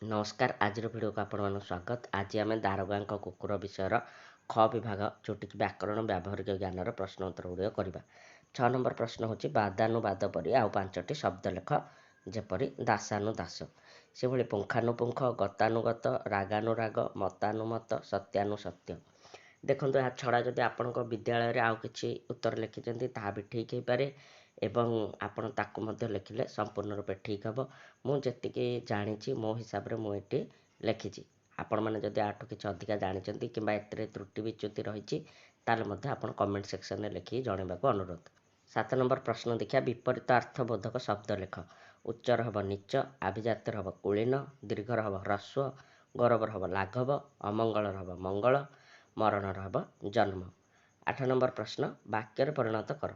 नमस्कार आज भिडियो को आपण स्वागत। आज आम दारोगा कुकुर विषय ख विभाग जोटि व्याकरण व्यावहारिक ज्ञान प्रश्न उत्तर गुड़िक करवा। 6 नंबर प्रश्न हूँ बादानुवाद पर आउ 5टी शब्द लेख जेपरी दासानुदास से भली पुंखानुपुंख गतानुगत रागानुराग मतानुमत सत्यानुसत्य। देखो यह छड़ा जदि आपण विद्यालय आउ कि उत्तर लिखिं ता भी ठीक हो पारे एवं आपण ताकू मध्य लिखिले संपूर्ण रूपे ठीक हम। मुझे जानी मो हिसाब से मुझे लिखी आपण मैंने जदि आठू किसी अधिका जानते कि त्रुटि विच्युति रही आप कमेंट सेक्शन में लिखिक जनवाक अनुरोध। 7 नंबर प्रश्न देखिए विपरीत अर्थबोधक शब्द लेख। उच्चर हम नीच, आभिजातर हम कुलीन, दीर्घर हम ह्रस्व, गौरवर हम लाघव, अमंगल हम मंगल, मरणर हम जन्म। 8 नंबर प्रश्न वाक्य परिणत कर।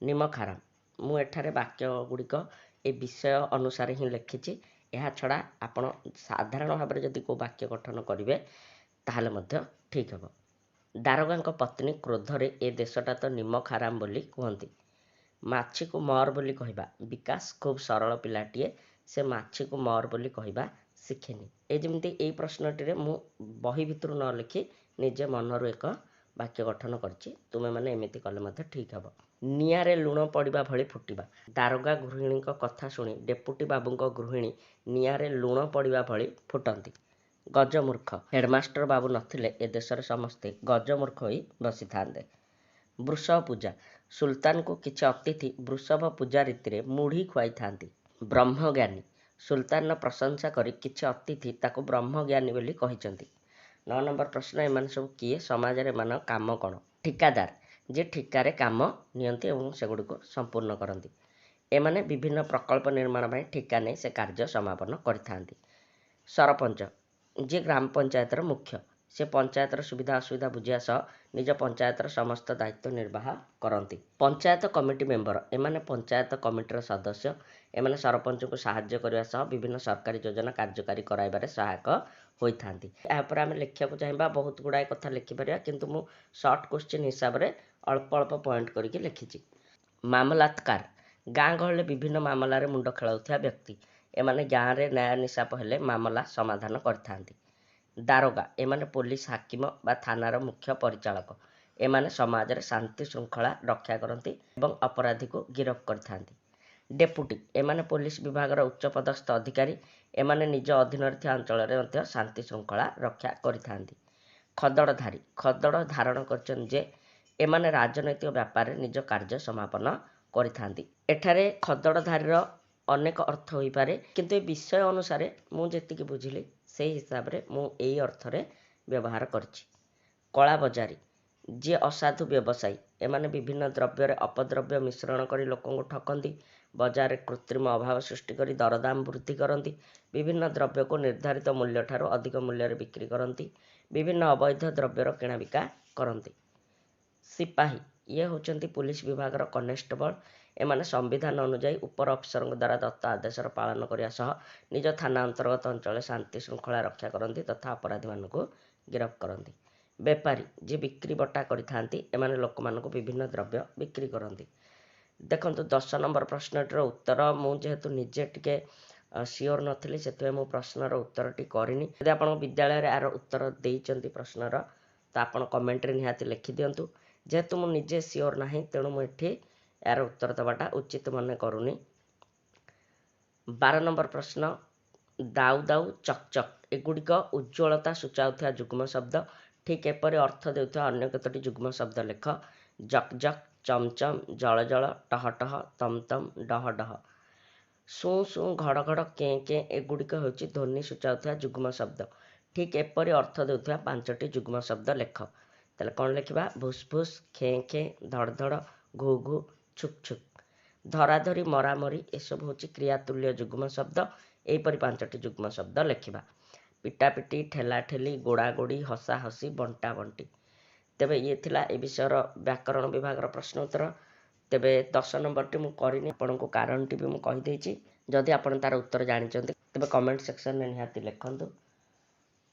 निमखाराम मुझे वाक्य गुड़िक ए विषय अनुसार ही लिखी। यह छड़ा आपण साधारण भाव में जदि को वाक्य गठन करेंगे ताहले मध्य ठीक हम। दारोगा पत्नी क्रोधरे ए देशटा तो निमखाराम बोली कहती। माछी को मर बोली कहवा। विकास खूब सरल पिलाटीए से माछी को मर बोली कहवा शिखेनी। ए जमती ए प्रश्नटी मु बही भितर न लिखि निजे मनरू एक वाक्य गठन करछि। तुमे माने एमिति कले मध्य ठीक हम। निआरे लुण पड़ा भली फुटिबा। दारोगा गृहिणी कथा शुणी डेपुटी बाबू गृहिणी निआरे लुण पड़ा भली फुटंती। गजमूर्ख हेडमास्टर बाबू नथिले ए देशर समस्ते गजमूर्ख होई बसी थांदे। वृषभ पूजा सुल्तान को किछि अतिथि वृषभ पूजा रीति मुढ़ी खुआई थांती। ब्रह्मज्ञानी सुल्तान प्रशंसा करी किछि अतिथि ताको ब्रह्मज्ञानी बोली कहिसंती। 9 नंबर प्रश्न एमान सब किए समाज रे मान काम कौन। ठिकादार जे ठिकारे काम नियंती एवं सेगुड़ी को संपूर्ण करती। एमाने विभिन्न प्रकल्प निर्माण में ठिका नहीं से कार्य समापन करथांती। सरपंच जे ग्राम पंचायतर मुख्य से पंचायतर सुविधा असुविधा बुझिया सह निज पंचायतर समस्त दायित्व निर्वाह करती। पंचायत कमिटी मेंबर एमाने पंचायत कमिटीर सदस्य एमाने सरपंच को साहाय्य करने सह विभिन्न सरकारी योजना कार्यकारी कराइबारे सहायक होइथांती। यापर आम लिखा चाहिए बहुत गुड़ाए कथा लिखिपर किंतु मु शॉर्ट क्वेश्चन हिसाब से अल्प अल्प पॉइंट करके लिखी। मामलातकार गाँ गहले विभिन्न मामलार मुंड खेलाउथिया व्यक्ति एमाने गाँव में न्याय निशाप हेले मामला समाधान करथांती। दारोगा एमाने पुलिस हाकिम बा थानार मुख्य परिचालक एमाने समाज रे शांति श्रृंखला रक्षा करती एवं अपराधी को गिरफ्त करथांती। डेपुटी एमाने पुलिस विभाग उच्च पदस्थ अधिकारी एमाने निज अधीन अंचल में शांति श्रृंखला रक्षा करथांती। खदड़धारी खदड़ धारण करछन जे एमाने राजनैतिक व्यापार निज कार्य समापन करथांती। एठारे खदड़धारीर अनेक अर्थ हो पारे किंतु विषय अनुसार मुझे बुझिली से हिसाब से मुझे अर्थरे व्यवहार करछि। कला बजारी जे असाधु व्यवसायी एमाने विभिन्न द्रव्य अपद्रव्य मिश्रण कर लोक ठकती। बजार कृत्रिम अभाव सृष्टि कर दरदाम वृद्धि करती। विभिन्न द्रव्य को निर्धारित मूल्य ठारू अधिक मूल्य बिक्री करती। विभिन्न अवैध द्रव्यर किणाबिका करती। सिपाही ये होचंती पुलिस विभाग कनेस्टेबल एमाने संविधान अनुजाई उपर अफिसर द्वारा दत्त आदेशर पालन करने सह निज थाना अंतर्गत अंचल शांति श्रृंखला रक्षा करती तथा अपराधी मानक गिरफ्त करती। बेपारी जे बिक्री बटा करथांती एमाने लोक मानक विभिन्न द्रव्य बिक्री करती। देखो 10 नंबर प्रश्नटर उत्तर मुझे निजे टिके सियोर नथिली से मो प्रश्नर उत्तरटी करनी। यदि आप विद्यालय यार उत्तर देइचंती प्रश्नर तो आप कमेंट रे निहाती लिखि दियंतु। जेहेतु मु निजे सियोर नाही तेणु मुझे यार उत्तर देवाटा उचित मन करूनी। 12 नंबर प्रश्न दाउ दाउ चकचक एगुड़िक उज्ज्वलता सूचाउथिया जुग्म शब्द ठीक एपरि अर्थ देउथिया अन्य केतोटी जुग्म शब्द लेख। जक जक चमचम जल जल टह टह तम तम डह डह। सु सु घड़ घड़ के एगुड़िक होची ध्वनि सूचाउथिया जुग्म शब्द ठीक एपरि अर्थ देउथिया 5टी जुग्म शब्द लेख। ताले कौन लिखा भूस भूस खे खे धड़ धड़ घू घू छुक छुक। धराधरी मरामरी एसबू हूँ क्रियातुल्य जुग्म शब्द यहीपरि 5टी जुग्म शब्द लिखा। पिटापिटी ठेला ठेली गोड़ा गोड़ी हसा हसी बंटा बंटी। तेबे ये थिला ए विषयर व्याकरण विभाग प्रश्न उत्तर। तेबे 10 नंबर टी मु करिनी आपनको कारण टी भी मु कहि देछि। जदि आपण तार उत्तर जानिचंती तेबे कमेंट सेक्शन में निहाती लिखंतु।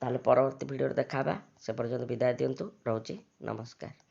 ताले परवर्ती वीडियो देखाबा से पर्यंत विदाय दियंतु। रहउची नमस्कार।